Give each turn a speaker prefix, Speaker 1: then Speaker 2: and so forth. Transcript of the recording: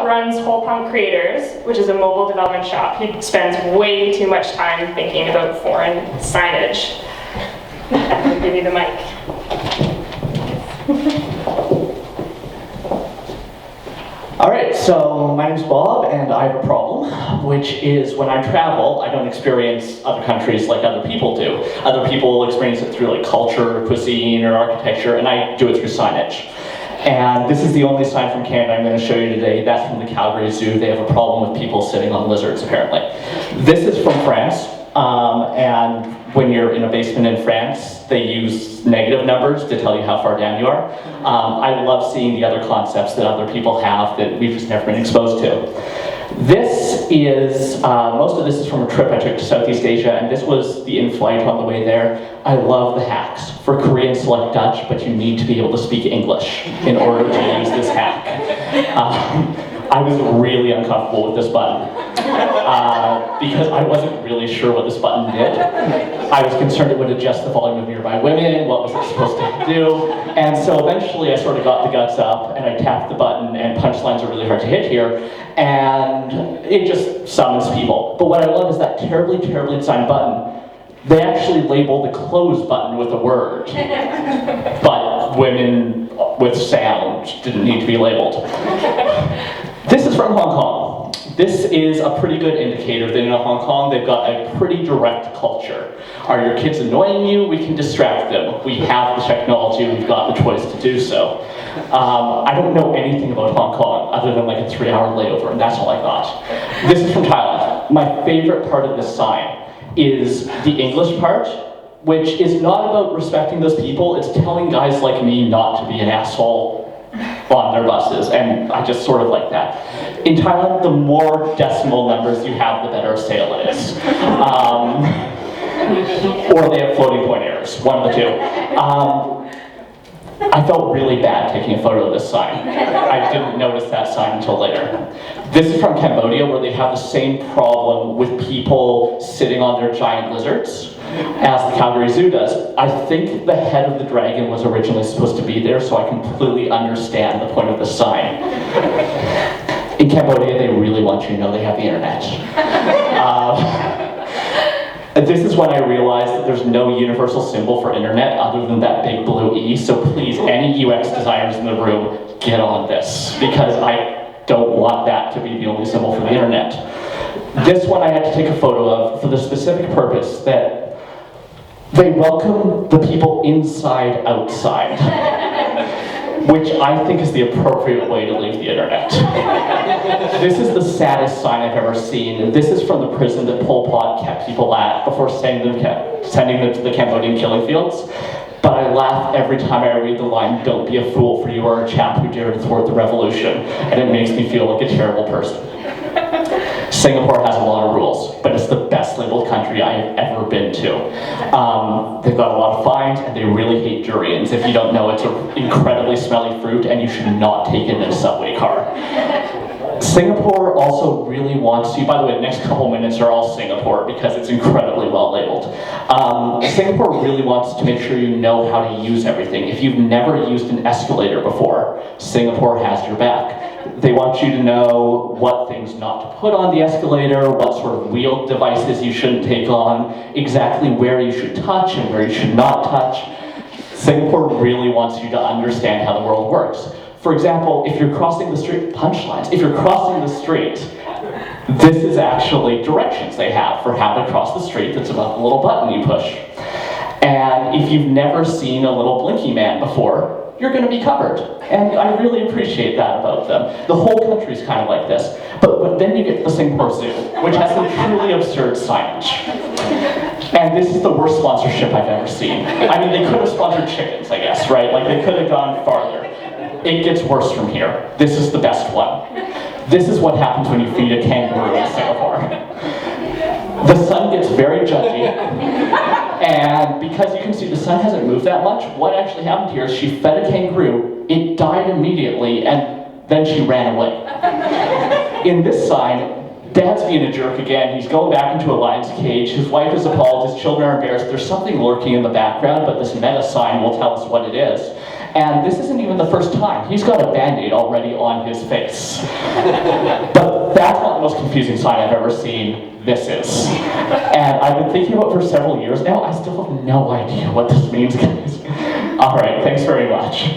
Speaker 1: Bob runs Whole Punk Creators, which is a mobile development shop. He spends way too much time thinking about foreign signage. I'm going to give you the mic.
Speaker 2: All right, so my name's Bob, and I have a problem, which is when I travel, I don't experience other countries like other people do. Other people experience it through like culture, cuisine, or architecture, and I do it through signage. And this is the only sign from Canada I'm going to show you today. That's from the Calgary Zoo. They have a problem with people sitting on lizards, apparently. This is from France, and when you're in a basement in France, they use negative numbers to tell you how far down you are. I love seeing the other concepts that other people have that we've just never been exposed to. This is, most of this is from a trip I took to Southeast Asia, and this was the in-flight on the way there. I love the hacks. For Korean, select Dutch, but you need to be able to speak English in order to use this hack. I was really uncomfortable with this button because I wasn't really sure what this button did. I was concerned it would adjust the volume of nearby women, what was it supposed to do, and so eventually I sort of got the guts up and I tapped the button, and punchlines are really hard to hit here, and it just summons people. But what I love is that terribly, terribly designed button. They actually labeled the close button with a word, but women with sound didn't need to be labeled. This is from Hong Kong. This is a pretty good indicator that in Hong Kong they've got a pretty direct culture. Are your kids annoying you? We can distract them. We have the technology, we've got the choice to do so. I don't know anything about Hong Kong other than like a 3-hour layover, and that's all I got. This is from Thailand. My favorite part of this sign is the English part, which is not about respecting those people, it's telling guys like me not to be an asshole on their buses, and I just sort of like that. In Thailand, the more decimal numbers you have, the better a sale it is. Or they have floating point errors, one of the two. I felt really bad taking a photo of this sign. I didn't notice that sign until later. This is from Cambodia, where they have the same problem with people sitting on their giant lizards as the Calgary Zoo does. I think the head of the dragon was originally supposed to be there, so I completely understand the point of the sign. In Cambodia, they really want you to know they have the internet. This is when I realized that there's no universal symbol for internet other than that big blue E, so please, any UX designers in the room, get on this, because I don't want that to be the only symbol for the internet. This one I had to take a photo of for the specific purpose that they welcome the people inside outside, which I think is the appropriate way to leave the internet. This is the saddest sign I've ever seen. This is from the prison that Pol Pot kept people at before sending them to the Cambodian killing fields. But I laugh every time I read the line, "Don't be a fool, for you are a chap who dared to thwart the revolution," and it makes me feel like a terrible person. Singapore has a lot of rules, but it's the best labeled country I have ever been to. They've got a lot of fines, and they really hate durians. If you don't know, it's an incredibly smelly fruit, and you should not take it in a subway car. Singapore also really wants you, by the way, the next couple minutes are all Singapore because it's incredibly well labeled. Singapore really wants to make sure you know how to use everything. If you've never used an escalator before, Singapore has your back. They want you to know what things not to put on the escalator, what sort of wheeled devices you shouldn't take on, exactly where you should touch and where you should not touch. Singapore really wants you to understand how the world works. For example, if you're crossing the street, punchlines, if you're crossing the street, this is actually directions they have for how to cross the street. That's about the little button you push. And if you've never seen a little blinky man before, you're going to be covered. And I really appreciate that about them. The whole country's kind of like this. But then you get the Singapore Zoo, which has some truly absurd signage. And this is the worst sponsorship I've ever seen. I mean, they could have sponsored chickens, I guess, right? Like, they could have gone farther. It gets worse from here. This is the best one. This is what happens when you feed a kangaroo in Singapore. The sun gets very judgy, and because you can see the sun hasn't moved that much, what actually happened here is she fed a kangaroo, it died immediately, and then she ran away. In this sign, Dad's being a jerk again. He's going back into a lion's cage. His wife is appalled. His children are embarrassed. There's something lurking in the background, but this meta sign will tell us what it is. And this isn't even the first time. He's got a Band-Aid already on his face. But that's not the most confusing sign I've ever seen. This is. And I've been thinking about it for several years now. I still have no idea what this means, guys. All right, thanks very much.